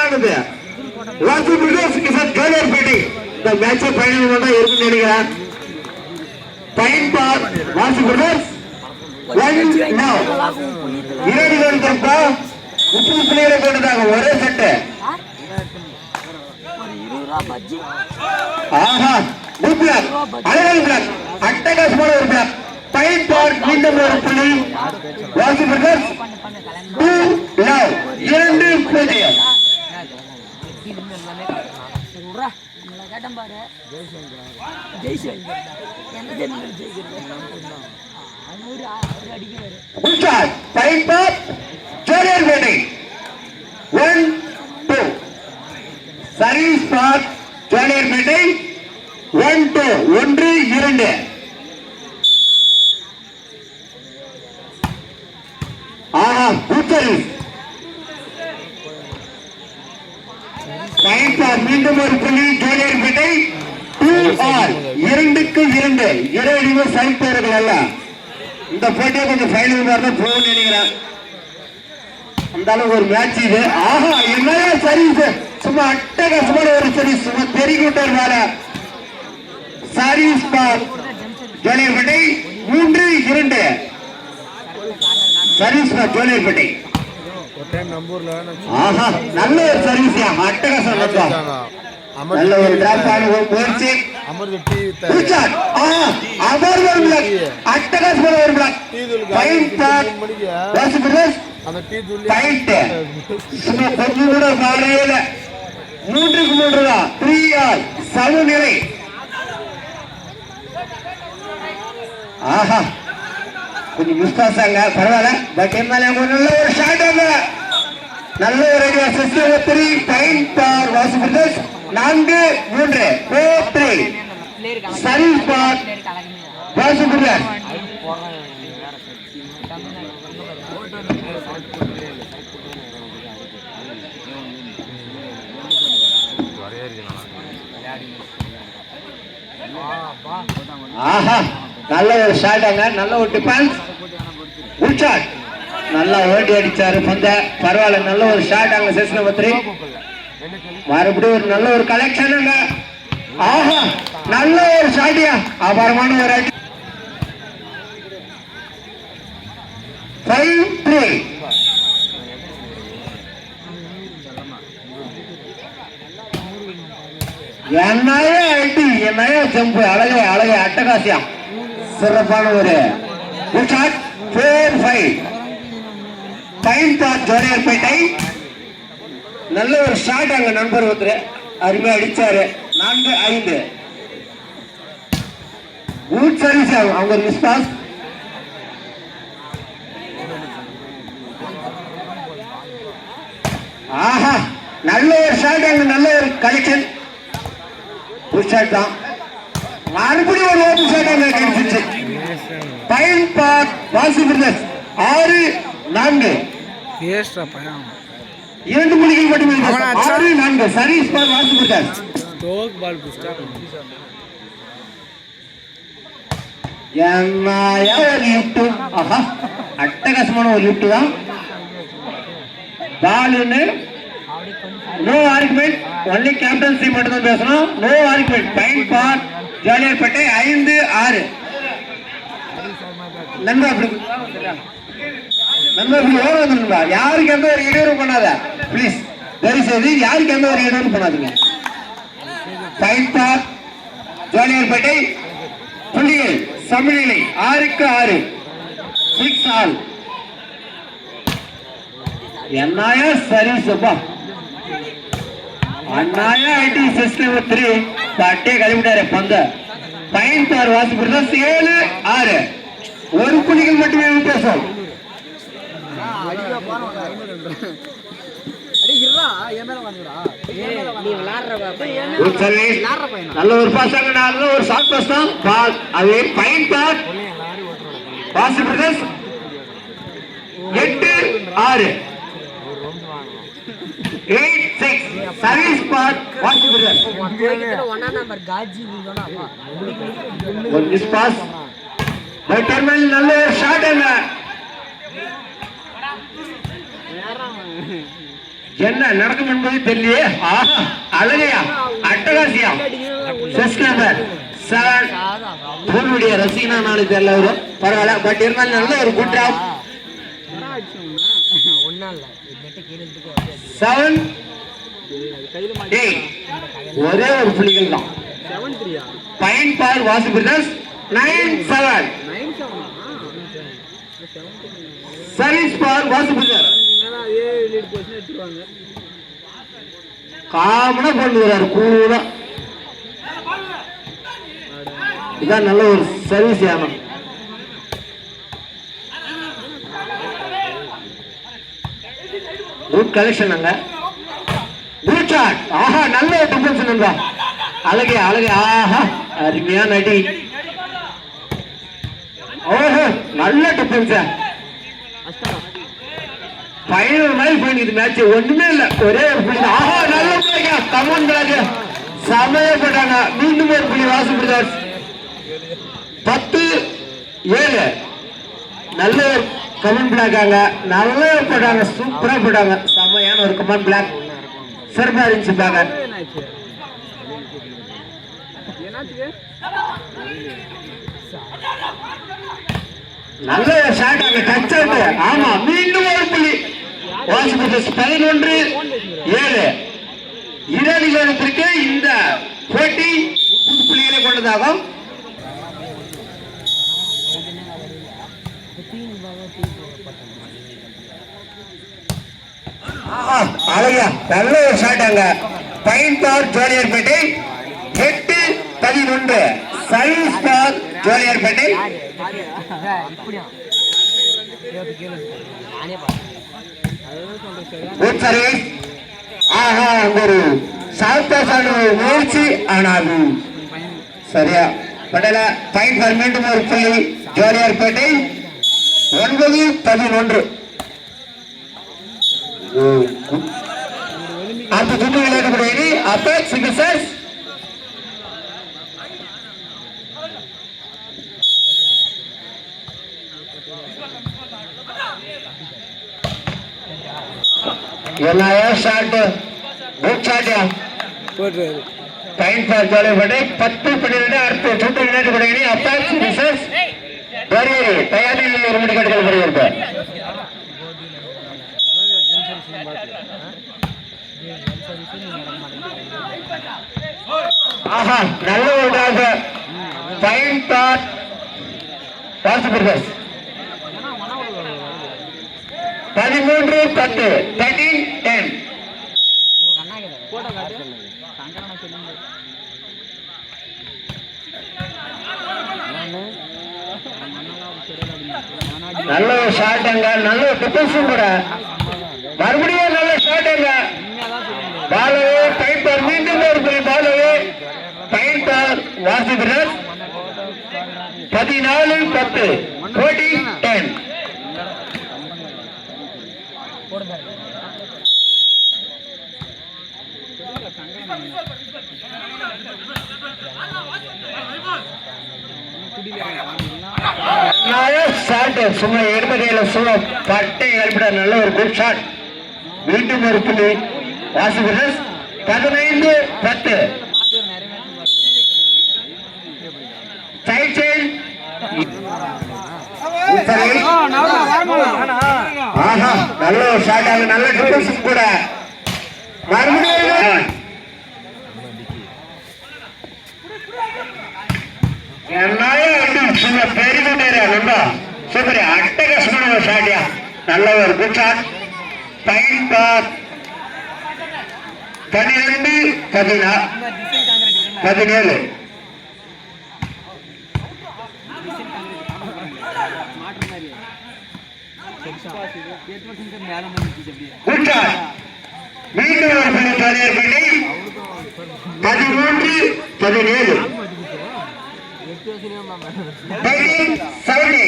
ஆனது. வாசி brothers is ஜோலியர் பேட்டி. இந்த மேட்ச் ஃபைனல் தான் இருக்குன்னு நினைக்கிறேன். டைம் பார் வாசி பிரதர்ஸ் 1 now. இரண்டு கோல் தப்பா உப்பு பிளேயரை போட்டதாக ஒரே செட். ஆஹா குட் பிளாக் அழகான பிளாக் அட்டகாசமான ஒரு பிளாக். டைம் பார் மீண்டும் ஒரு புள்ளி வாசி brothers 2 now. 2-0. Good shot. Time for Junior batting. 1-2. Service for Junior batting. 1-2. 1-2. Good service. Time for மீண்டும் ஒரு புள்ளி ஜூனியர் பேட்டை 2-all. 2-2. இரு சைட் பேர்கள் அல்ல. இந்த போட்டியை கொஞ்சம் ஃபைனல் மாதிரி தான் போகணும்னு நினைக்கிறேன். அந்த அளவுக்கு ஒரு மேட்ச் இது. ஆஹா என்னையா சர்வீஸ், சும்மா அட்டகாசமான ஒரு சர்வீஸ், சும்மா தெரிவிட்டார் மேல சர்வீஸ் பார் ஜூனியர் பேட்டை 3-2. சர்வீஸ் பார் ஜூனியர் பேட்டை. ஆஹா நல்ல ஒரு சர்வீஸ், அட்டகாசம், நல்ல ஒரு டிராப் ஆன ஒரு முயற்சி. அட்டகாசமான ஒரு பிளாக். கொஞ்சம் கூட மாறையில 3-3 தான். 3-all சமநிலை. ஆஹா கொஞ்சம் மிஸ் பாஸ் ஆங்க, பரவாயில்ல. பட் எம்எல்ஏ நல்ல ஒரு ஷாட் ஆங்க, நல்ல ஒரு ஐடியா. 3 டைம் பார் வாசி பிரதர்ஸ் 4-3. 4-3. சர்வீஸ் பார் வாசி பிரதர்ஸ். ஆஹா நல்ல ஒரு ஷாட் ஆங்க, நல்ல ஒரு டிஃபென்ஸ். குட் ஷாட், நல்லா ஓட்டி அடிச்சாரு பந்த, பரவாயில்ல. நல்ல ஒரு ஷாட் ஆங்க செஸ் நம்பர் 3. மறுபடியும் ஒரு நல்ல ஒரு கலெக்ஷன். ஆஹா நல்ல ஒரு ஷாட்டியா, அபாரமான ஒரு அடி. 5-3. என்னைய அடி, என்னைய ஜம்பு, அழகே அழகே, அட்டகாசியா, சிறப்பான ஒரு good shot. 4-5. Time for junior பேட்டை. நல்ல ஒரு ஷாட் அங்க நண்பர் ஒருத்தர் அருமையா அடிச்சாரு. 4-5. குட் சர்வீஸ், அவங்க மிஸ் பாஸ். ஆஹா நல்ல ஒரு ஷாட் அங்க, நல்ல ஒரு கலெக்ஷன். குட் ஷாட் தான். மறுபடியும் ஒரு ஓபன் ஷாட் அங்க கிடைச்சிச்சு. டைம் பார் வாசி பிரதர்ஸ் 6-4. 2 புள்ளிகள் மட்டுமே. 6-4. சர்வீஸ் பார் வாசி பிரதர்ஸ். ஒரு லிப்ட். ஆஹா அட்டகாசமான ஒரு லிப்ட் தான். பாலுன்னு நோ ஆர்குமெண்ட், ஒன்லி கேப்டன்சி மட்டும் தான் பேசணும். No argument. Time for junior பேட்டை 5-6. நண்பா வந்துருங்களா, யாருக்கு எந்த ஒரு இடையூறு பண்ணாத பிளீஸ், தயவு செய்து யாருக்கு எந்த ஒரு இடையூறு பண்ணாதீங்க. டைம் பார் ஜூனியர் பேட்டை புள்ளிகள் சமநிலை 6-6. 6-all. என்னையா சர்வீஸ் அப்பா, அண்ணாயா ஐடி சிஸ்டம் 3 பட்டே கழிவிட்டாரு பந்த. டைம் பார் வாசி பிரதர்ஸ் 7-6. ஒரு புள்ளிகள் மட்டுமே வித்தியாசம். நல்ல ஒரு பாஸ், நல்ல ஒரு ஷார்ட் பாஸ் தான். பால் அது டைம் பார் வாசி பிரதர்ஸ் 8-6. 8-6. சர்வீஸ் பார் வாசி பிரதர்ஸ். ஒரு மிஸ் பாஸ். டெர்மினல் நல்ல ஒரு ஷாட். என்ன என்ன நடக்கும் என்பது தெரியலையே. ஆஹா, அழகையா, அட்டகாசியா. செஸ் நம்பர் 7 பூனுடைய ரசிகனா நாளைக்கு தெரியல வரும். பரவாயில்ல, பட் இருந்தாலும் நல்ல ஒரு குட் ட்ராப். 7 ஒரே ஒரு புள்ளிகள் தான். Point for Vasu Brothers. 9-7 service for Vasu Brothers. காமனா பண்ணுறாரு கூடா. இதான் நல்ல ஒரு சர்வீஸ் யானம். குட் கலெக்ஷன் அங்க. Good shot. ஆஹா, நல்ல ஒரு டிஃபென்ஸ் நண்பா. அழகே அழகே. ஆஹா, அருமையான அடி. ஓஹோ, நல்ல டிஃபென்ஸ். ஃபைனல் மாதிரி போயிடுது மேட்ச். ஒண்ணுமே இல்ல, ஒரே ஒரு புள்ளி. ஆஹா, நல்ல புள்ளிங்க. Come on black சமயப்பட்டாங்க. மீண்டும் ஒரு புள்ளி வாசு பிரதர்ஸ். 10-7 நல்ல ஒரு கமன் பிளாக்காங்க. நல்லா போட்டாங்க, சூப்பரா போட்டாங்க. செமையான ஒரு கமன் பிளாக். சிறப்பா இருந்துச்சு பாக்க. நல்ல ஒரு ஷாட் அங்க டச் அவுட். ஆமா, மீண்டும் ஒரு புள்ளி வாசு பிரதர்ஸ். 11-7 இறுதி நேரத்திற்கு இந்த போட்டி புள்ளிகளை கொண்டதாகும். அழகா நல்ல ஒரு ஷாட் அங்க. Point for Jolarpettai. 8-11 service for Jolarpettai. Good service. ஆஹா, ஒரு சாத்தாசான முயற்சி, ஆனால் சரியா படல. பாயிண்ட் ஃபார் மீண்டும் ஒரு புள்ளி ஜோலியர்பேட்டை. 9-11 அடுத்த சுற்று விளையாடக்கூடிய அப்பேக் சிக்ஸர்ஸ். எல்லா shot good shot. Point for Jolarpettai. 10-12 அடுத்த சுற்று விளையாடக்கூடிய அப்பேக் சிக்ஸர்ஸ். தயாரில் ஒரு மணி கட்டுகள் வருகிறது. ஆஹா, நல்ல ஒரு பாயிண்ட் ஃபார் வாசு பிரதர்ஸ். 13-10 13-10 நல்ல ஒரு ஷாட் அங்க. நல்ல ஒரு டிஃபென்ஸ் கூட. மறுபடியும் நல்ல ஷாட் அங்க. பாலவே பாயிண்ட் ஃபார் மீண்டும் ஒரு புள்ளி. பாலவே பாயிண்ட் ஃபார் வாசு பிரதர்ஸ். 14-10 14-10 சும்மா எடுப்பதையில சும்மா பட்டை ஏற்பட நல்ல ஒரு குட் ஷாட். மீண்டும் ஒரு புள்ளி வாசு பிரதர்ஸ். 15-10 ஆஹா, நல்ல ஒரு ஷாட் ஆக. நல்ல டிஃபென்ஸ் கூட. மறுபடியும் சூப்பர் அட்டகாசமான ஒரு ஷாட்யா. நல்ல ஒரு good shot. Point for 12-17 good shot. மீண்டும் ஒரு புள்ளி ஜோலியர்பேட்டை. 13-17 19-17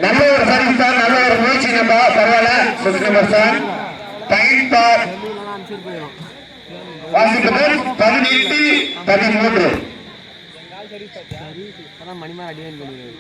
நல்ல ஒரு சர்வீஸ் தான். நல்ல ஒரு முயற்சி நம்ம. பரவாயில்ல. Number sir point for Vasu brothers. 18-13 மணிமா அடி வாங்கி கொடுக்குறது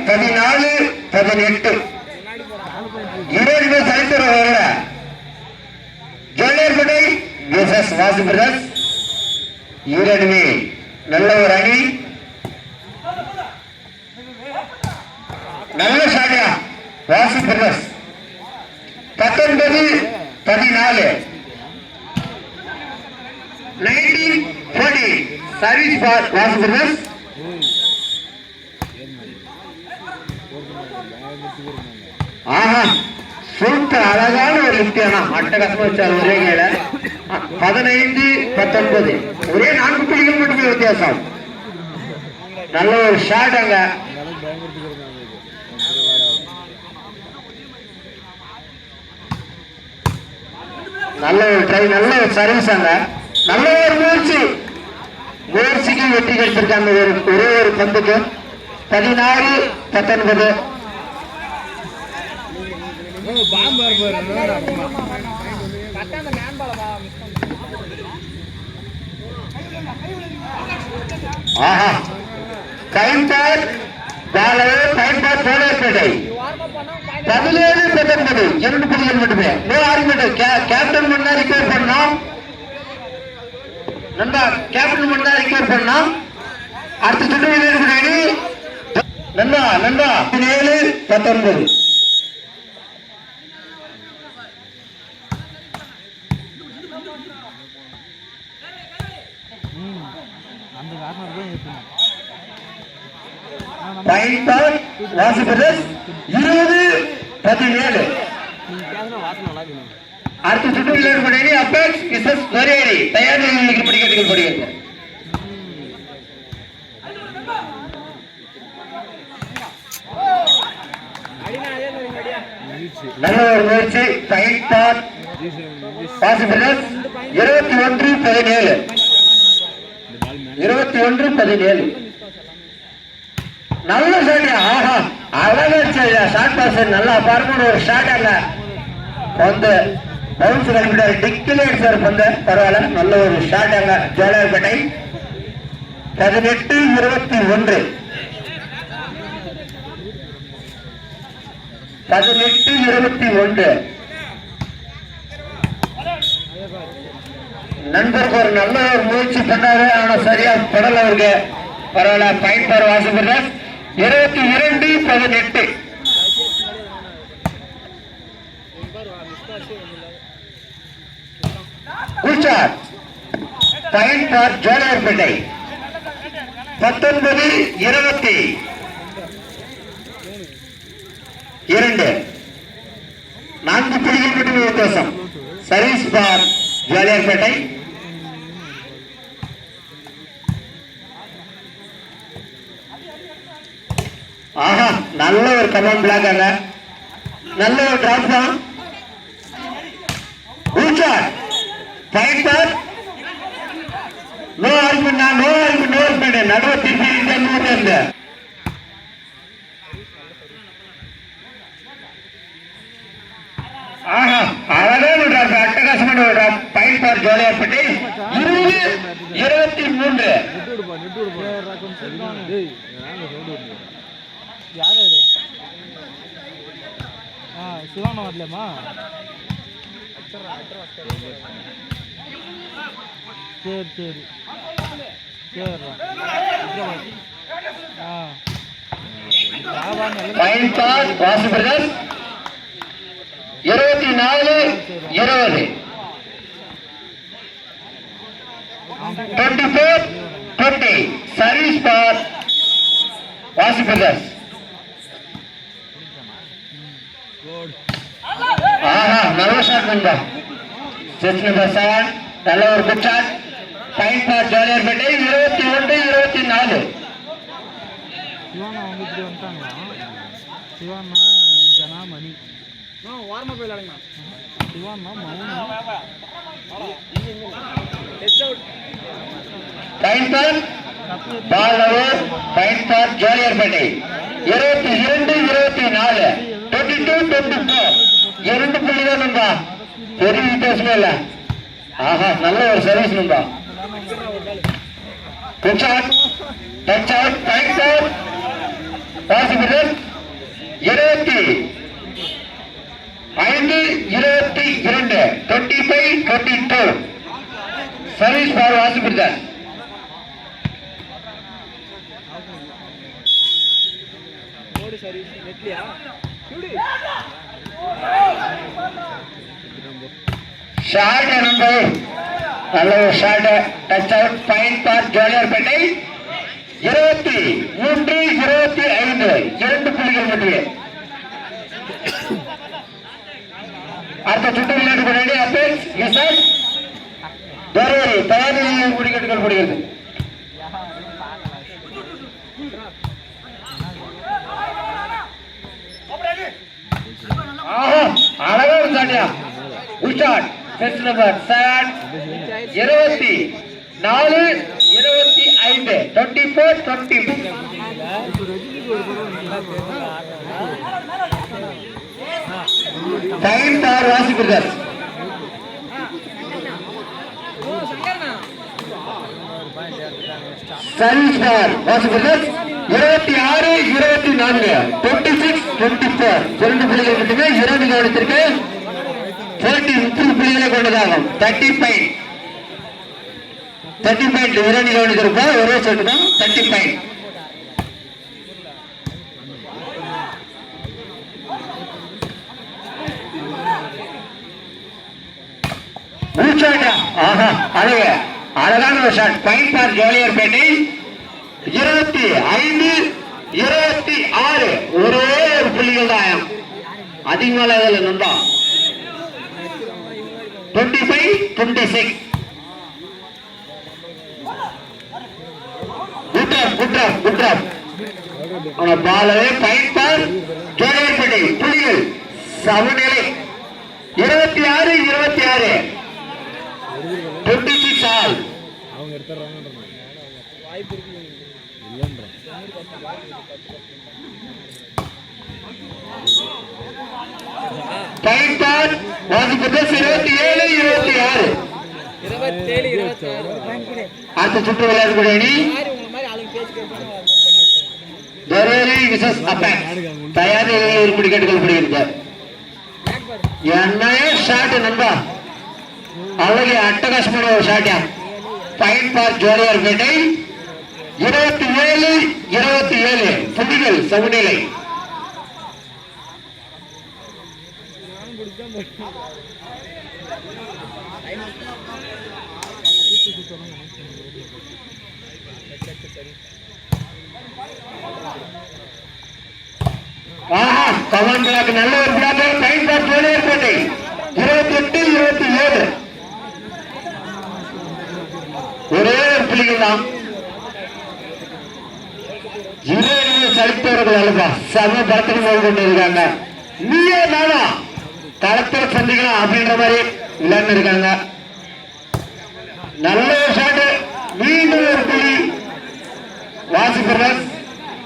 பதினாலு 18 20 சரித்திர ஜோலியர்பேட்டை விஎஸ்எஸ் வாசு பிரதர்ஸ் ஈரடுமே நல்ல ஒரு அணி. நல்ல ஷாட்யா வாசு பிரதர்ஸ் 19-14 19-14 சர்வீஸ் பார் வாசு பிரதர்ஸ். ஆஹா சூப்பர் அழகான ஒரு லிப்டியானா அட்டகாசமா வச்சார் ஒரே கையில. 15-19 ஒரே 4 புள்ளிகள் மட்டுமே வித்தியாசம். நல்ல ஒரு ஷாட் அங்க. நல்ல ஒரு ட்ரை நல்ல ஒரு சர்வீஸ் அங்க. நல்ல ஒரு முயற்சிக்கு வெற்றி கிடைச்சிருக்காங்க ஒரே ஒரு பந்துக்கு. 16-19 ஆஹா டைம் பாஸ் பாலவே டைம் பாஸ் சோழர்பேட்டை 17-19 2 புள்ளிகள் மட்டுமே. No argument. கேப்டன் முன்னா ரிக்வயர் பண்ணோம். நண்பா கேப்டன் முன்னா ரிக்வயர் பண்ணோம். அடுத்த சுற்று நண்பா 17-19 வாசி பிரதேஷ் 20-17 அடுத்த சுற்று விளையாடுபடி அப்பேக்ஸ் கிசஸ் நொரேரி தயார் நிலையில் படிக்கப்படுகிறது. நல்ல ஒரு முயற்சி. டைம் பாஸ் வாசி பிரதேஷ் 21-17 21-17 நல்ல ஷாட். ஆஹா அழகா ஷாட் பாஸ் நல்லா பாருங்க. ஒரு ஷாட் அல்ல வந்து பவுன்ஸ் கழிப்பிட்டாரு. டிக்கிலே அடிச்சாரு பந்த. பரவாயில்ல நல்ல ஒரு ஷாட் அங்க. ஜோலார்பேட்டை 18-21 18-21 நண்பருக்கு ஒரு நல்ல ஒரு முயற்சி பண்ணாரு. ஆனா சரியா படல அவருக்கு. பரவாயில்ல point for Vasu brothers 22-18 Kishor point for Jolarpettai 19-22 4 புள்ளிகள் மட்டுமே வித்தியாசம். சர்வீஸ் பார் ஜோலார்பேட்டை. ஆஹா நல்ல ஒரு கமெண்ட் பிளாக் அங்க. நல்ல ஒரு டிராப் தான். பாயிண்ட் பார் நோ ஆர்குமெண்ட் நடுவ திருப்பி இருந்த ஆஹா அழகான ஒரு டிராப் அட்டகாசமான ஒரு டிராப். பாயிண்ட் பார் ஜோலார்பேட்டை 20-23 யாரு சிவான வரலமா சரி சரி point for Vasu brothers 24-20 24-20 service bar Vasu brothers. ஆஹா நல்ல ஷாட் நண்பா. நல்ல ஒரு good shot. Point for Jolarpettai 21-24 Siwana அவங்க இப்படி வந்துட்டாங்களா? சிவானா ஜனா மணி வாரமா போய் விளையாடுங்க. சிவானா மௌன point for ball over. Point for Jolarpettai 22-24 22-24 2 புள்ளி தான் நண்பா, பெரிய வித்தியாசமே இல்ல. ஆஹா, நல்ல ஒரு சர்வீஸ் நண்பா. Good shot, touch out, tight out. Vasu Brother 25 22 25-22 service for Vasu Brother. Shot number, நல்ல ஒரு shot, touch out, point for Jolarpettai. 23-25 2 புள்ளிகள் மட்டுமே. அடுத்த சுற்று விளையாட்டு வேண்டிய அப்பேஸ் விசால் தோரேரி தயாரில் முடிக்கெடுக்கப்படுகிறது. அழகா சாட்டியா உஷாட் set number 7 24-25 24-20 time for Vasu Brother. Service for Vasu Brother 26-24 26-24 2 புள்ளிகள் மட்டுமே. 20 கவனத்திற்கு 30 புள்ளிகளை கொண்டதாகும். 30 பாயிண்ட் 20 கவனித்திருப்போம். ஒரே சொட்டு தான் 30 பாயிண்ட். ஆஹா, அழகான ஒரு ஷாட், பாயிண்ட் ஃபார் ஜோலியார்பேட்டை. 25-26 ஒரே ஒரு புள்ளிகள் தான் அதிகமாக நண்பா. 25-26 குட்ராப் பாலவே பாயிண்ட் ஃபார் ஜோலியார்பேட்டை. புள்ளிகள் சமநிலை 26-26 26 ஆல். பாயிண்ட் ஃபார் வாசிபிரதர் 27-26 அடுத்த சுற்று விளையாடக்கூடிய அணி தோரேரி விசஸ் அப்பேக் தயாரில் உருப்படி கேட்டுக்கொள்ளப்படுகிறது. என்ன ஷாட் நண்பா, அழகிய அட்டகாசமான ஒரு ஷாட்டா. Point for ஜோலியார்பேட்டை. 27-27 புள்ளிகள் சமநிலை. ஆஹா, கமான் பிளாக், நல்ல ஒரு பிளாக். Point for ஜோலியார்பேட்டை. 28-27 ஒரே ஒரு புள்ளிகள் தான். சலித்தவர்கள் அல்லப்பா, சம பலத்தில் போய் கொண்டு இருக்காங்க. நீயே நானா களத்தில் சந்திக்கலாம் அப்படின்ற மாதிரி விளையாண்டு இருக்காங்க. நல்ல ஒரு ஷாட், மீண்டும் ஒரு புள்ளி வாசிபிரதர்.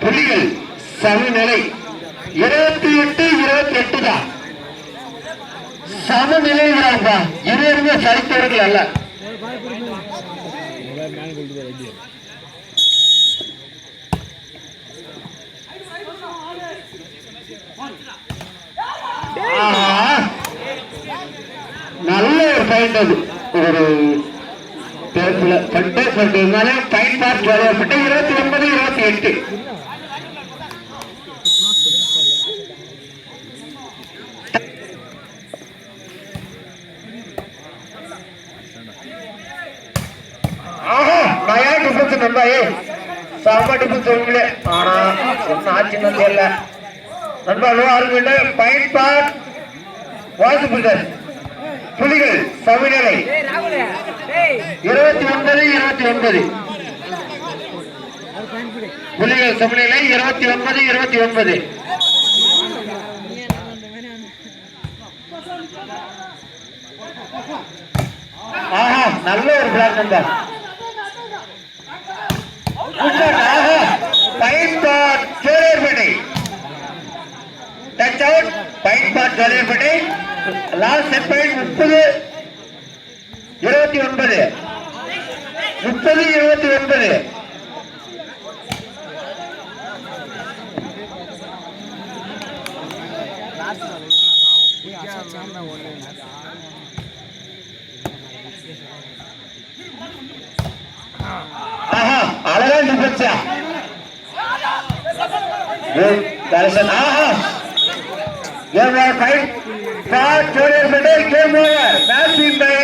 புள்ளிகள் சமநிலை 28-28 தான் சமநிலை. இருவருமே சலித்தவர்கள் அல்ல. நல்ல ஒரு பாயிண்ட், அது ஒரு பாயிண்ட் ஃபார் ஜோலியார்பேட்டை. 29-28 நயா டிஃபென்ஸ் நண்பாயே, செம்ம டிஃபென்ஸ் உங்களே. ஆனா ஒன்னும் ஆச்சுன்னு தெரியல நண்பா. Low argument. Point for Vasu Brother. புலிகள் சமநிலை 29-29 புலிகள் சமநிலை 29-29. ஆஹா, நல்ல ஒரு block number. Point for Jolarpettai. Touch out. Right for Jolarpettai last set point 30-29 30-29 ஆஹா அழகா டிஃபென்ஸ் ஆஹா game over fight for Jolarpettai game over match win by